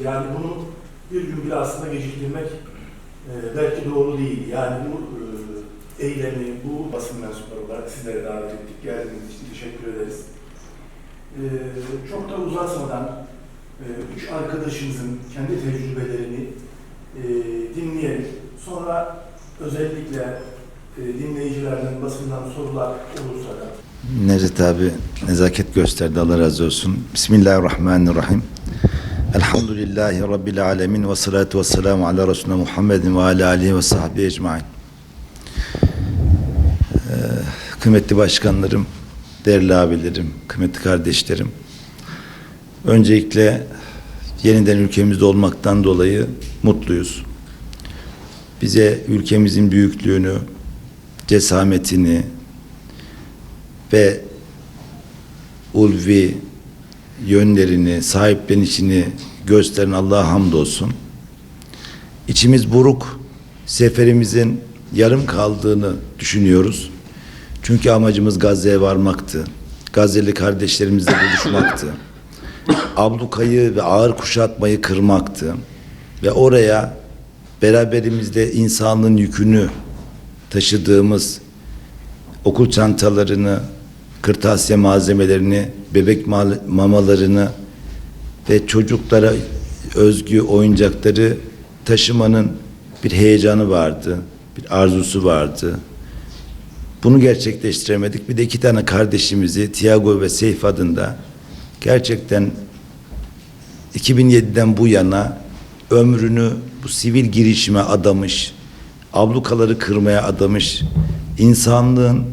Yani bunu bir gün bile aslında geciktirmek belki doğru değil. Yani bu eylemi, bu basın mensupları olarak sizlere davet ettik. Geldiğiniz için teşekkür ederiz. Çok da uzatmadan üç arkadaşımızın kendi tecrübelerini dinleyelim. Sonra özellikle dinleyicilerden, basından sorular olursa da. Necdet abi nezaket gösterdi, Allah razı olsun. Bismillahirrahmanirrahim. Elhamdülillahi Rabbil alemin ve salatu ve selamu ala Resulüne Muhammedin ve ala alihi ve sahbihi ecmain. Kıymetli başkanlarım, değerli abilerim, kıymetli kardeşlerim. Öncelikle yeniden ülkemizde olmaktan dolayı mutluyuz. Bize ülkemizin büyüklüğünü, cesametini ve ulvi yönlerini, sahiplenişini gösteren Allah'a hamdolsun. İçimiz buruk, seferimizin yarım kaldığını düşünüyoruz. Çünkü amacımız Gazze'ye varmaktı. Gazze'li kardeşlerimizle buluşmaktı. Ablukayı ve ağır kuşatmayı kırmaktı. Ve oraya beraberimizde insanlığın yükünü taşıdığımız okul çantalarını, kırtasiye malzemelerini, bebek mamalarını ve çocuklara özgü oyuncakları taşımanın bir heyecanı vardı, bir arzusu vardı. Bunu gerçekleştiremedik. Bir de iki tane kardeşimizi, Tiago ve Seyf adında, gerçekten 2007'den bu yana ömrünü bu sivil girişime adamış, ablukaları kırmaya adamış, insanlığın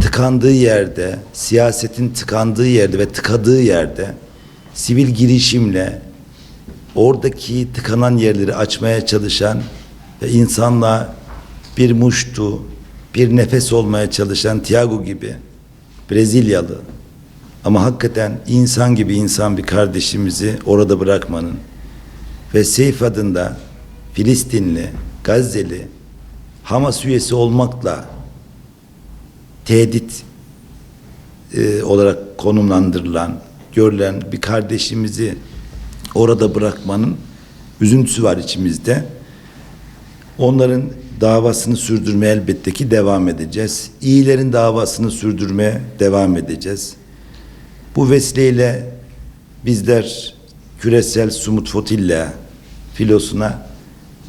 tıkandığı yerde, siyasetin tıkandığı yerde ve tıkadığı yerde sivil girişimle oradaki tıkanan yerleri açmaya çalışan ve insanla bir muştu, bir nefes olmaya çalışan Tiago gibi Brezilyalı ama hakikaten insan gibi insan bir kardeşimizi orada bırakmanın ve Seyf adında Filistinli, Gazze'li, Hamas üyesi olmakla tehdit olarak konumlandırılan, görülen bir kardeşimizi orada bırakmanın üzüntüsü var içimizde. Onların davasını sürdürmeye elbette ki devam edeceğiz. İyilerin davasını sürdürmeye devam edeceğiz. Bu vesileyle bizler küresel Sumut Fotilla filosuna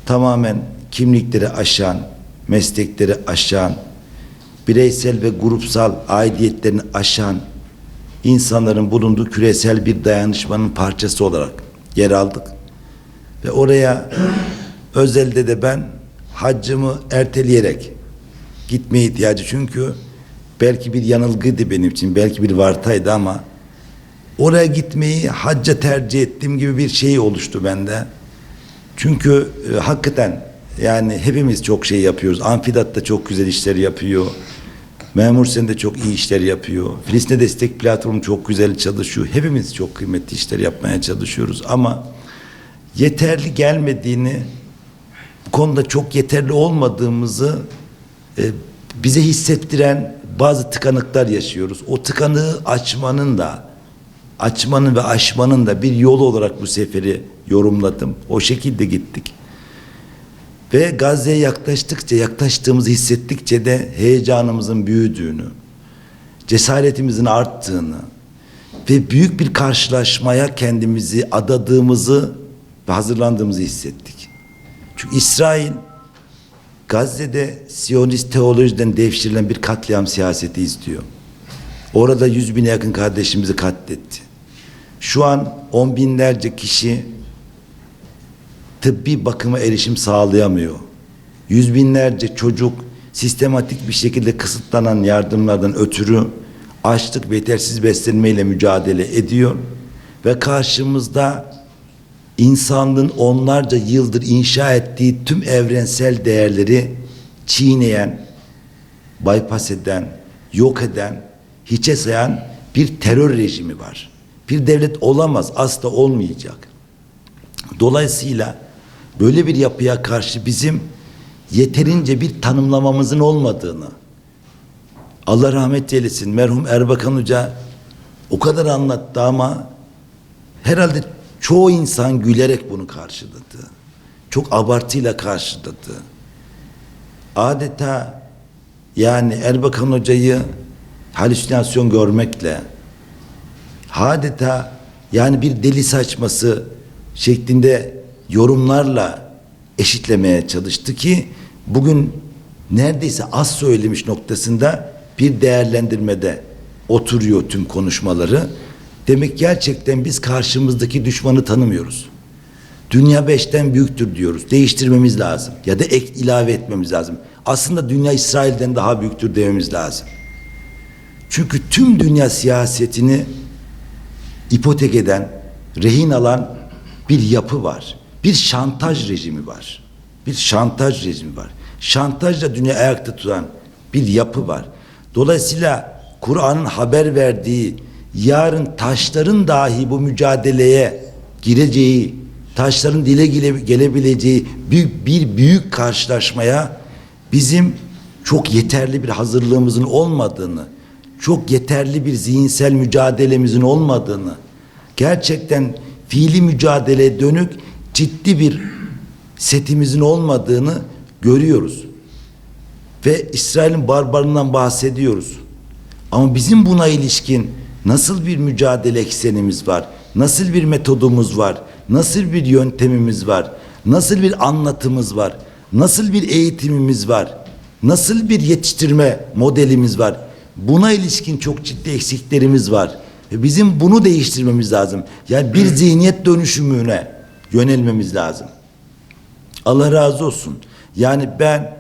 tamamen kimlikleri aşan, meslekleri aşan, bireysel ve grupsal aidiyetlerini aşan insanların bulunduğu küresel bir dayanışmanın parçası olarak yer aldık. Ve oraya özelde de ben haccımı erteleyerek gitmeye ihtiyacı, çünkü belki bir yanılgıydı benim için, belki bir vartaydı ama oraya gitmeyi hacca tercih ettiğim gibi bir şey oluştu bende. Çünkü hakikaten yani hepimiz çok şey yapıyoruz. Amfidat da çok güzel işler yapıyor. Memur Sen de çok iyi işler yapıyor. Filistin'e destek platformu çok güzel çalışıyor. Hepimiz çok kıymetli işler yapmaya çalışıyoruz ama yeterli gelmediğini, bu konuda çok yeterli olmadığımızı bize hissettiren bazı tıkanıklar yaşıyoruz. O tıkanığı açmanın ve aşmanın da bir yolu olarak bu seferi yorumladım. O şekilde gittik. Ve Gazze'ye yaklaştığımızı hissettikçe de heyecanımızın büyüdüğünü, cesaretimizin arttığını ve büyük bir karşılaşmaya kendimizi adadığımızı ve hazırlandığımızı hissettik. Çünkü İsrail, Gazze'de Siyonist teolojiden devşirilen bir katliam siyaseti istiyor. Orada 100.000'e yakın kardeşimizi katletti. Şu an 10 binlerce kişi tıbbi bakıma erişim sağlayamıyor. 100.000'lerce çocuk sistematik bir şekilde kısıtlanan yardımlardan ötürü açlık ve yetersiz beslenmeyle mücadele ediyor. Ve karşımızda insanlığın onlarca yıldır inşa ettiği tüm evrensel değerleri çiğneyen, bypass eden, yok eden, hiçe sayan bir terör rejimi var. Bir devlet olamaz, asla olmayacak. Dolayısıyla böyle bir yapıya karşı bizim yeterince bir tanımlamamızın olmadığını, Allah rahmet eylesin merhum Erbakan Hoca o kadar anlattı ama herhalde Çoğu insan gülerek bunu karşıladı. Çok abartıyla karşıladı. Adeta yani Erbakan Hoca'yı halüsinasyon görmekle, adeta yani bir deli saçması şeklinde yorumlarla eşitlemeye çalıştı ki bugün neredeyse az söylemiş noktasında bir değerlendirmede oturuyor tüm konuşmaları. Demek gerçekten biz karşımızdaki düşmanı tanımıyoruz. Dünya 5'ten büyüktür diyoruz. Değiştirmemiz lazım. Ya da ek ilave etmemiz lazım. Aslında dünya İsrail'den daha büyüktür dememiz lazım. Çünkü tüm dünya siyasetini ipotek eden, rehin alan bir yapı var. Bir şantaj rejimi var. Bir şantaj rejimi var. Şantajla dünya ayakta tutan bir yapı var. Dolayısıyla Kur'an'ın haber verdiği yarın taşların dahi bu mücadeleye gireceği, taşların dile gelebileceği büyük karşılaşmaya bizim çok yeterli bir hazırlığımızın olmadığını, çok yeterli bir zihinsel mücadelemizin olmadığını, gerçekten fiili mücadeleye dönük ciddi bir setimizin olmadığını görüyoruz. Ve İsrail'in barbarlığından bahsediyoruz. Ama bizim buna ilişkin nasıl bir mücadele eksenimiz var? Nasıl bir metodumuz var? Nasıl bir yöntemimiz var? Nasıl bir anlatımız var? Nasıl bir eğitimimiz var? Nasıl bir yetiştirme modelimiz var? Buna ilişkin çok ciddi eksiklerimiz var. Ve bizim bunu değiştirmemiz lazım. Yani bir zihniyet dönüşümüne yönelmemiz lazım. Allah razı olsun. Yani ben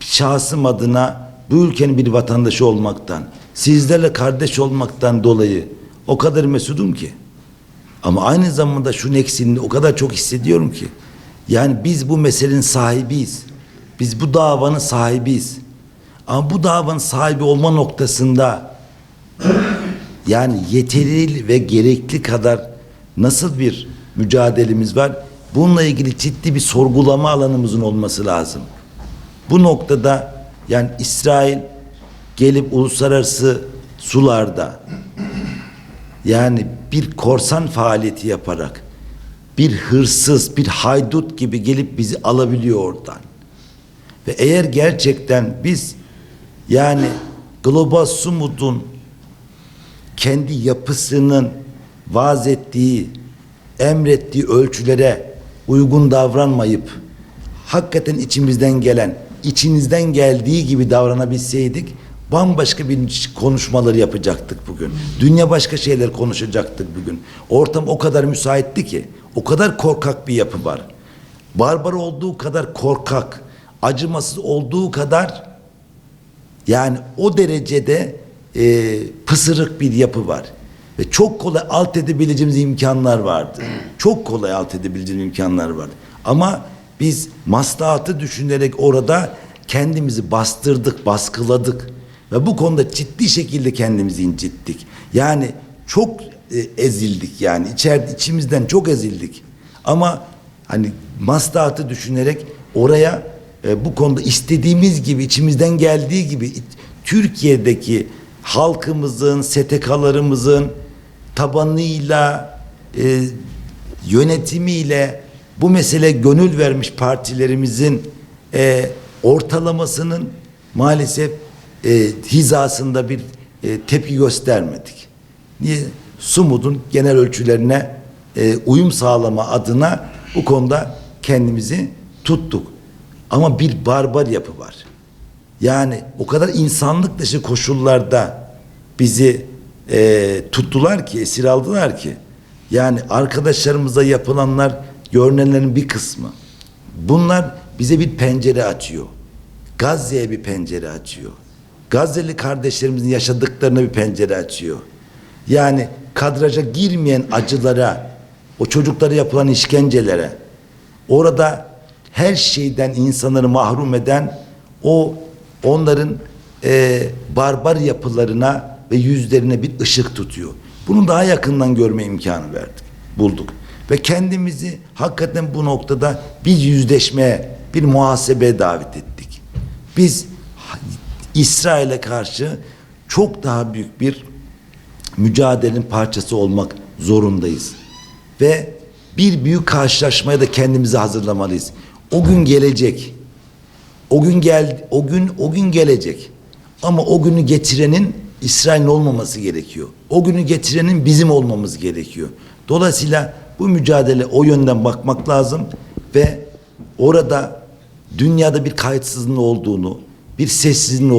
şahsım adına bu ülkenin bir vatandaşı olmaktan, sizlerle kardeş olmaktan dolayı o kadar mesudum ki. Ama aynı zamanda şunun eksiğini o kadar çok hissediyorum ki. Yani biz bu meselenin sahibiyiz. Biz bu davanın sahibiyiz. Ama bu davanın sahibi olma noktasında yani yeterli ve gerekli kadar nasıl bir mücadelemiz var? Bununla ilgili ciddi bir sorgulama alanımızın olması lazım. Bu noktada yani İsrail gelip uluslararası sularda yani bir korsan faaliyeti yaparak bir hırsız, bir haydut gibi gelip bizi alabiliyor oradan. Ve eğer gerçekten biz yani Global Sumud'un kendi yapısının vaaz ettiği, emrettiği ölçülere uygun davranmayıp hakikaten içimizden gelen, içinizden geldiği gibi davranabilseydik bambaşka bir konuşmaları yapacaktık bugün. Dünya başka şeyler konuşacaktık bugün. Ortam o kadar müsaitti ki, o kadar korkak bir yapı var. Barbar olduğu kadar korkak, acımasız olduğu kadar yani o derecede pısırık bir yapı var. Ve çok kolay alt edebileceğimiz imkanlar vardı. Çok kolay alt edebileceğimiz imkanlar vardı. Ama biz maslahatı düşünerek orada kendimizi bastırdık, baskıladık. Ve bu konuda ciddi şekilde kendimizi incittik. Yani çok ezildik yani. İçimizden çok ezildik. Ama hani maslahatı düşünerek oraya bu konuda istediğimiz gibi, içimizden geldiği gibi Türkiye'deki halkımızın, STK'larımızın tabanıyla, yönetimiyle bu mesele gönül vermiş partilerimizin ortalamasının maalesef hizasında bir tepki göstermedik. Niye? Sumud'un genel ölçülerine uyum sağlama adına bu konuda kendimizi tuttuk. Ama bir barbar yapı var. Yani o kadar insanlık dışı koşullarda bizi tuttular ki, esir aldılar ki. Yani arkadaşlarımıza yapılanlar görünenlerin bir kısmı. Bunlar bize bir pencere açıyor. Gazze'ye bir pencere açıyor. Gazze'li kardeşlerimizin yaşadıklarına bir pencere açıyor. Yani kadraja girmeyen acılara, o çocuklara yapılan işkencelere, orada her şeyden insanları mahrum eden o onların barbar yapılarına ve yüzlerine bir ışık tutuyor. Bunu daha yakından görme imkanı verdik, bulduk. Ve kendimizi hakikaten bu noktada bir yüzleşmeye, bir muhasebeye davet ettik. Biz İsrail'e karşı çok daha büyük bir mücadelenin parçası olmak zorundayız. ve bir büyük karşılaşmaya da kendimizi hazırlamalıyız. O gün gelecek. O gün gelecek. Ama o günü getirenin İsrail'in olmaması gerekiyor. O günü getirenin bizim olmamız gerekiyor. Dolayısıyla bu mücadele o yönden bakmak lazım ve orada dünyada bir kayıtsızlığın olduğunu, bir sessizliğin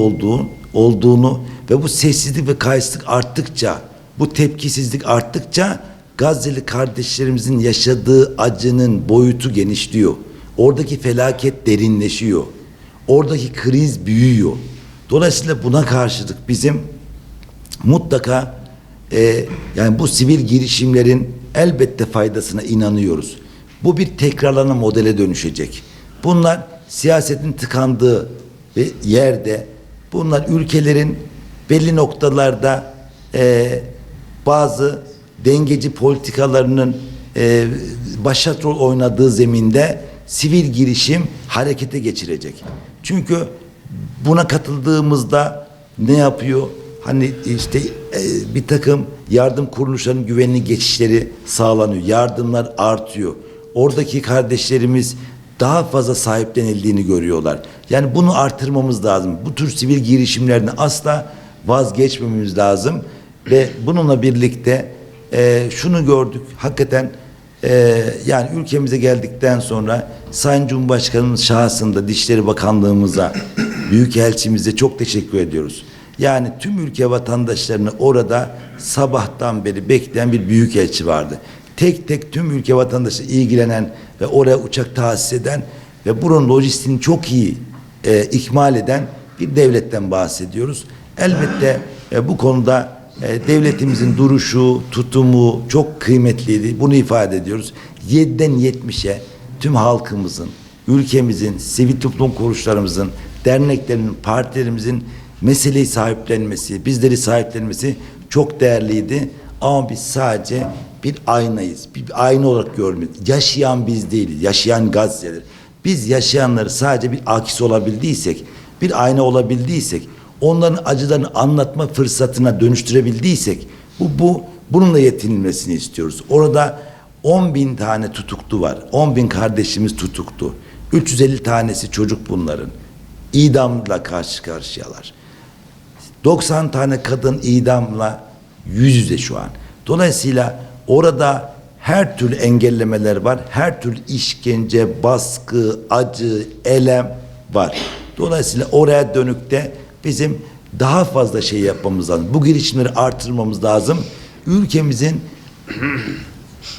olduğunu ve bu sessizlik ve kayıtsızlık arttıkça, bu tepkisizlik arttıkça Gazze'li kardeşlerimizin yaşadığı acının boyutu genişliyor. Oradaki felaket derinleşiyor. Oradaki kriz büyüyor. Dolayısıyla buna karşılık bizim mutlaka yani bu sivil girişimlerin elbette faydasına inanıyoruz. Bu bir tekrarlanan modele dönüşecek. Bunlar siyasetin tıkandığı yerde, bunlar ülkelerin belli noktalarda bazı dengeci politikalarının başat rol oynadığı zeminde sivil girişim harekete geçirecek. Çünkü buna katıldığımızda ne yapıyor? Hani işte bir takım yardım kuruluşlarının güvenli geçişleri sağlanıyor. Yardımlar artıyor. Oradaki kardeşlerimiz daha fazla sahiplenildiğini görüyorlar. Yani bunu artırmamız lazım. Bu tür sivil girişimlerden asla vazgeçmememiz lazım. Ve bununla birlikte şunu gördük. Hakikaten yani ülkemize geldikten sonra Sayın Cumhurbaşkanımız şahsında Dışişleri Bakanlığımıza, Büyükelçimize çok teşekkür ediyoruz. Yani tüm ülke vatandaşlarını orada sabahtan beri bekleyen bir büyükelçi vardı. Tek tek tüm ülke vatandaşı ilgilenen ve oraya uçak tahsis eden ve buranın lojistiğini çok iyi ikmal eden bir devletten bahsediyoruz. Elbette bu konuda devletimizin duruşu, tutumu çok kıymetliydi. Bunu ifade ediyoruz. 7'den 70'e tüm halkımızın, ülkemizin, sivil toplum kuruluşlarımızın, derneklerin, partilerimizin meseleyi sahiplenmesi, bizleri sahiplenmesi çok değerliydi. Ama biz sadece bir aynayız. Bir ayna olarak görmüyoruz. Yaşayan biz değiliz. Yaşayan Gazze'ler. Biz yaşayanları sadece bir akis olabildiysek, bir ayna olabildiysek, onların acılarını anlatma fırsatına dönüştürebildiysek, bununla yetinilmesini istiyoruz. Orada 10.000 tane tutuklu var. 10.000 kardeşimiz tutuklu. 350 tanesi çocuk bunların. İdamla karşı karşıyalar. 90 tane kadın idamla yüz yüze şu an. Dolayısıyla orada her türlü engellemeler var. Her türlü işkence, baskı, acı, elem var. Dolayısıyla oraya dönük de bizim daha fazla şey yapmamız lazım. Bu girişimleri artırmamız lazım. Ülkemizin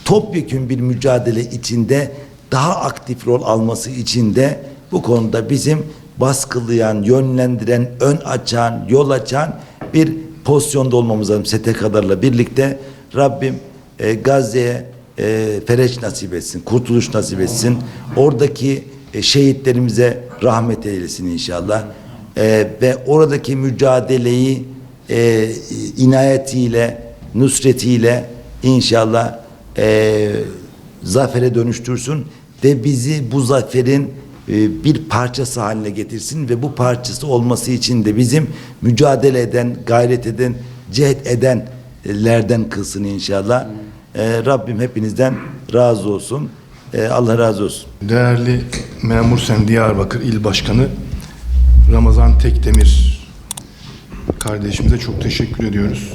topyekün bir mücadele içinde daha aktif rol alması için de bu konuda bizim baskılayan, yönlendiren, ön açan, yol açan bir pozisyonda olmamız lazım STK'larla birlikte. Rabbim Gazze'ye fereç nasip etsin, kurtuluş nasip etsin. Oradaki şehitlerimize rahmet eylesin inşallah. Ve oradaki mücadeleyi inayetiyle, nusretiyle inşallah zafere dönüştürsün ve bizi bu zaferin bir parçası haline getirsin ve bu parçası olması için de bizim mücadele eden, gayret eden, cehd edenlerden kılsın inşallah. Rabbim hepinizden razı olsun. Allah razı olsun. Değerli Memur Sen Diyarbakır İl Başkanı Ramazan Tekdemir kardeşimize çok teşekkür ediyoruz.